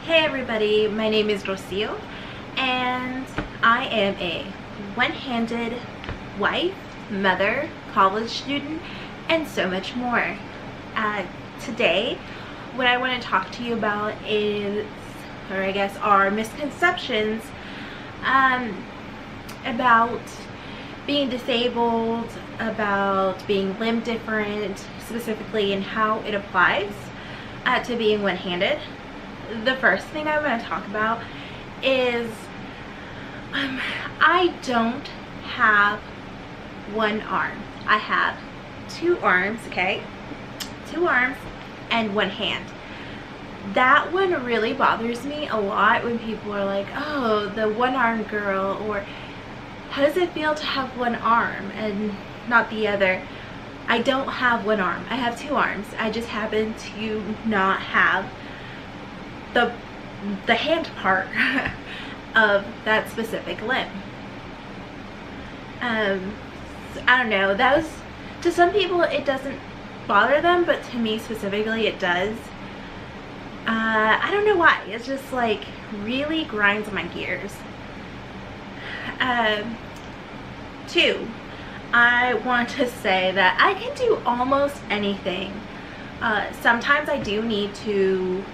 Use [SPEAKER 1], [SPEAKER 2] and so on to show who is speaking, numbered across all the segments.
[SPEAKER 1] Hey everybody, my name is Rocio and I am a one-handed wife, mother, college student, and so much more. Today, what I want to talk to you about is, or I guess are misconceptions about being disabled, about being limb different, specifically and how it applies to being one-handed. The first thing I want to talk about is I don't have one arm. I have two arms, okay? Two arms and one hand. That one really bothers me a lot when people are like, oh, the one-armed girl, or how does it feel to have one arm and not the other? I don't have one arm. I have two arms. I just happen to not have the hand part of that specific limb. I don't know, that was, to some people it doesn't bother them, but to me specifically it does. I don't know why, it's just like really grinds my gears. Two, I want to say that I can do almost anything. Sometimes I do need to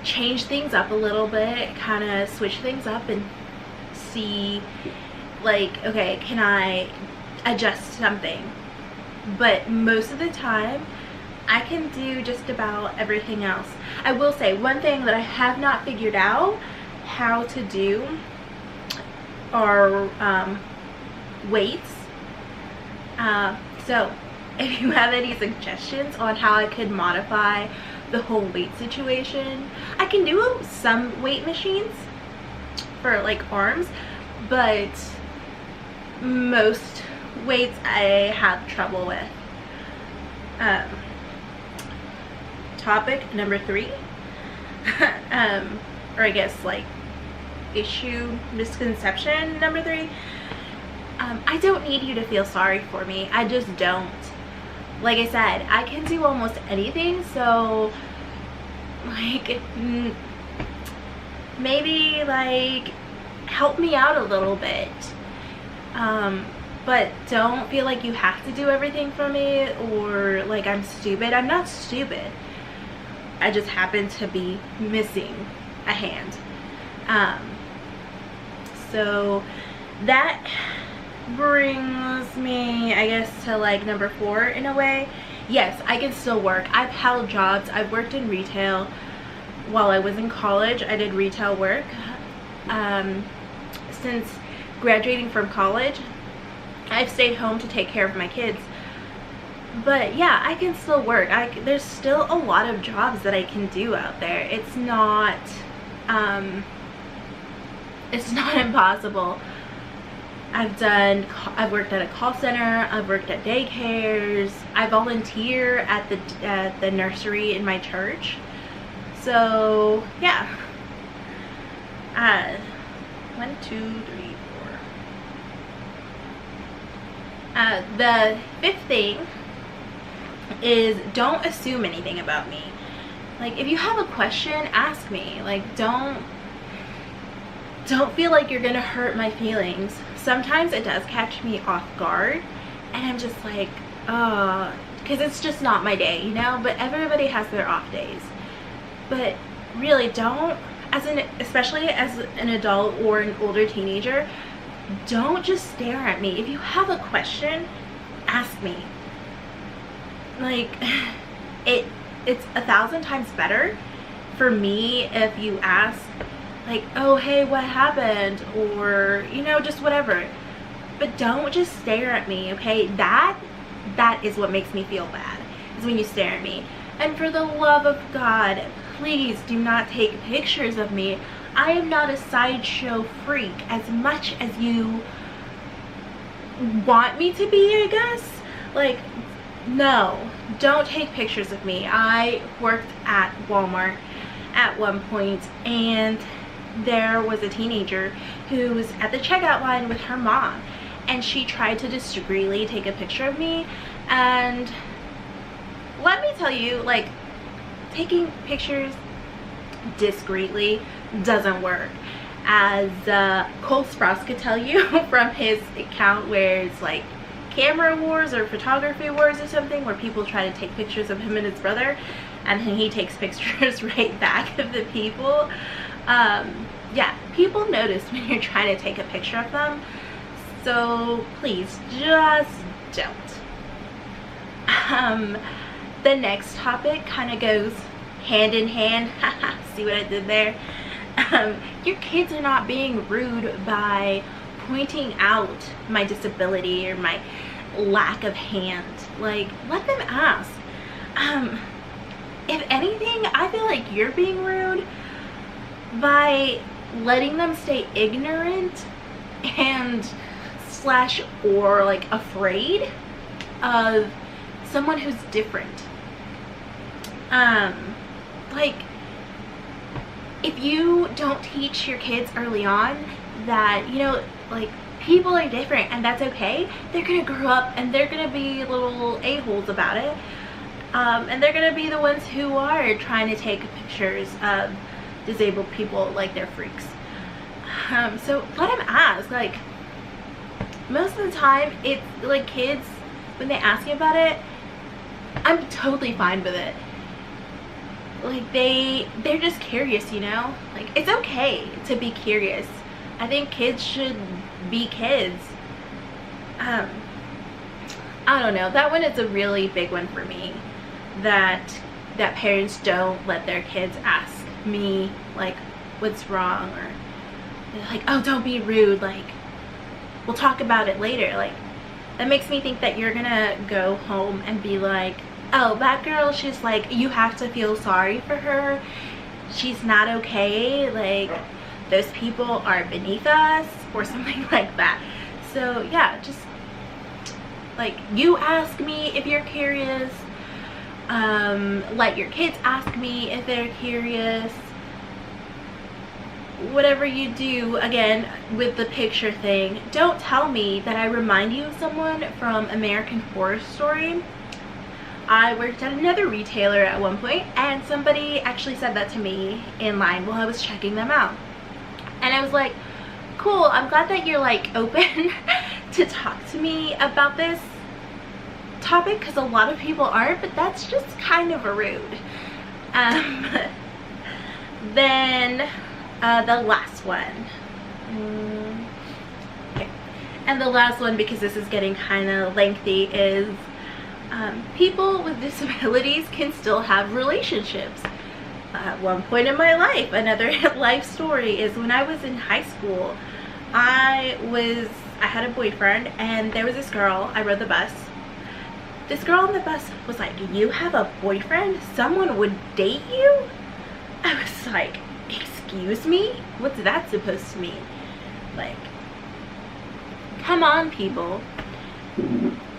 [SPEAKER 1] change things up a little bit, kind of switch things up and see, like, okay, can I adjust something? But most of the time I can do just about everything else. I will say one thing that I have not figured out how to do are weights. So if you have any suggestions on how I could modify the whole weight situation, I can do some weight machines for like arms, but most weights I have trouble with. Topic number 3, or I guess like misconception number 3. I don't need you to feel sorry for me. I just don't. Like I said, I can do almost anything, so like maybe like help me out a little bit, but don't feel like you have to do everything for me or like I'm stupid. I'm not stupid. I just happen to be missing a hand. So that brings me, I guess, to like number 4 in a way. Yes, I can still work. I've held jobs. I've worked in retail while I was in college. I did retail work. Since graduating from college, I've stayed home to take care of my kids. But yeah, I can still work. There's still a lot of jobs that I can do out there. It's not impossible. I've worked at a call center, I've worked at daycares, I volunteer at the nursery in my church. So yeah. 1, 2, 3, 4. The 5th thing is don't assume anything about me. Like, if you have a question, ask me. Like, don't feel like you're gonna hurt my feelings. Sometimes it does catch me off guard and I'm just like, oh, because it's just not my day, you know? But everybody has their off days. But really, don't, especially as an adult or an older teenager, don't just stare at me. If you have a question, ask me. Like, it's 1,000 times better for me if you ask, like, oh, hey, what happened? Or, you know, just whatever. But don't just stare at me, okay? That is what makes me feel bad, is when you stare at me. And for the love of God, please do not take pictures of me. I am not a sideshow freak as much as you want me to be, I guess. Like, no, don't take pictures of me. I worked at Walmart at one point, and there was a teenager who was at the checkout line with her mom, and she tried to discreetly take a picture of me. And let me tell you, like, taking pictures discreetly doesn't work. As Cole Sprouse could tell you from his account, where it's like camera wars or photography wars or something, where people try to take pictures of him and his brother, and then he takes pictures right back of the people. Yeah, people notice when you're trying to take a picture of them, so please just don't. The next topic kind of goes hand in hand. See what I did there? Your kids are not being rude by pointing out my disability or my lack of hand. Like, let them ask. If anything, I feel like you're being rude by letting them stay ignorant and slash or like afraid of someone who's different. Like, if you don't teach your kids early on that, you know, like, people are different and that's okay, they're gonna grow up and they're gonna be little a-holes about it, and they're gonna be the ones who are trying to take pictures of disabled people like they're freaks. So let them ask. Like, most of the time it's like kids, when they ask you about it, I'm totally fine with it. Like, they're just curious, you know? Like, it's okay to be curious. I think kids should be kids. I don't know, that one is a really big one for me, that parents don't let their kids ask me like what's wrong, or they're like, oh, don't be rude, like, we'll talk about it later. Like, that makes me think that you're gonna go home and be like, oh, that girl, she's like, you have to feel sorry for her, she's not okay, like, those people are beneath us, or something like that. So yeah, just like, you ask me if you're curious, let your kids ask me if they're curious. Whatever you do, again, with the picture thing, don't tell me that I remind you of someone from American Horror Story. I worked at another retailer at one point, and somebody actually said that to me in line while I was checking them out. And I was like, cool, I'm glad that you're like open to talk to me about this topic, because a lot of people aren't, but that's just kind of rude. Then the last one. Okay. And the last one, because this is getting kind of lengthy, is people with disabilities can still have relationships. At one point in my life, another life story, is when I was in high school, I had a boyfriend, and there was this girl. I rode the bus. This girl on the bus was like, you have a boyfriend? Someone would date you? I was like, excuse me? What's that supposed to mean? Like, come on, people.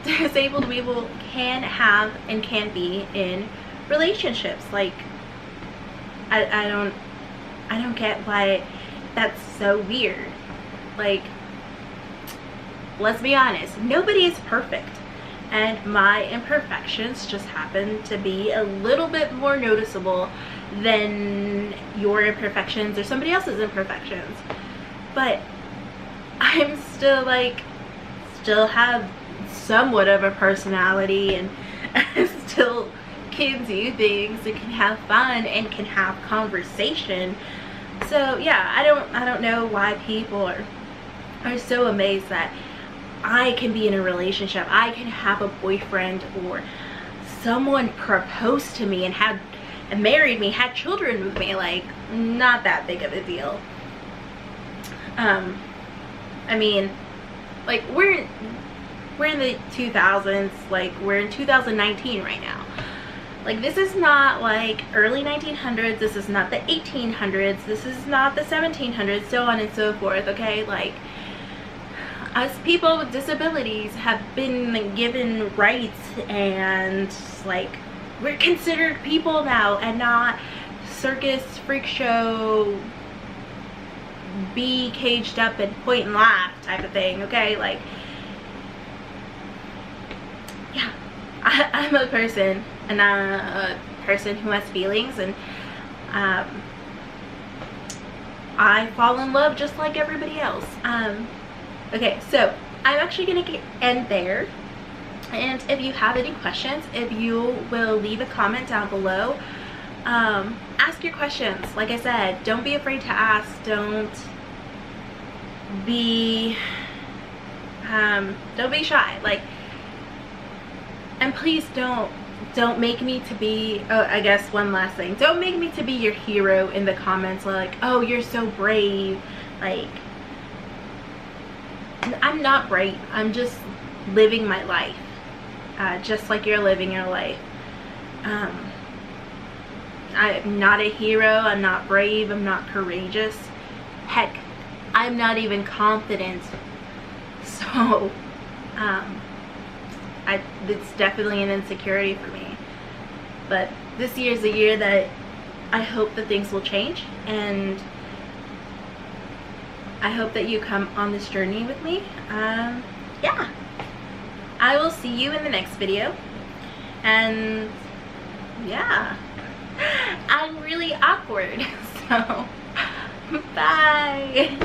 [SPEAKER 1] Disabled people can have and can be in relationships. Like, I don't get why that's so weird. Like, let's be honest, nobody is perfect, and my imperfections just happen to be a little bit more noticeable than your imperfections or somebody else's imperfections. But I'm still like, still have somewhat of a personality, and still can do things and can have fun and can have conversation. So yeah, I don't know why people are so amazed that I can be in a relationship, I can have a boyfriend, or someone proposed to me and married me, had children with me. Like, not that big of a deal. I mean, like, we're in the 2000s, like, we're in 2019 right now. Like, this is not like early 1900s, this is not the 1800s, this is not the 1700s, so on and so forth, okay? Like, us people with disabilities have been given rights, and like, we're considered people now, and not circus, freak show, be caged up and point and laugh type of thing, okay? Like, yeah, I'm a person, and I'm a person who has feelings, and I fall in love just like everybody else. Okay, so I'm actually gonna end there. And if you have any questions, if you will leave a comment down below, ask your questions. Like I said, don't be afraid to ask. Don't be shy. Like, and please don't make me to be, oh, I guess one last thing, don't make me to be your hero in the comments, like, oh, you're so brave. Like, I'm not brave. I'm just living my life, just like you're living your life. I'm not a hero. I'm not brave. I'm not courageous. Heck, I'm not even confident. So it's definitely an insecurity for me. But this year is a year that I hope that things will change, and I hope that you come on this journey with me. Yeah, I will see you in the next video. And yeah, I'm really awkward, so bye.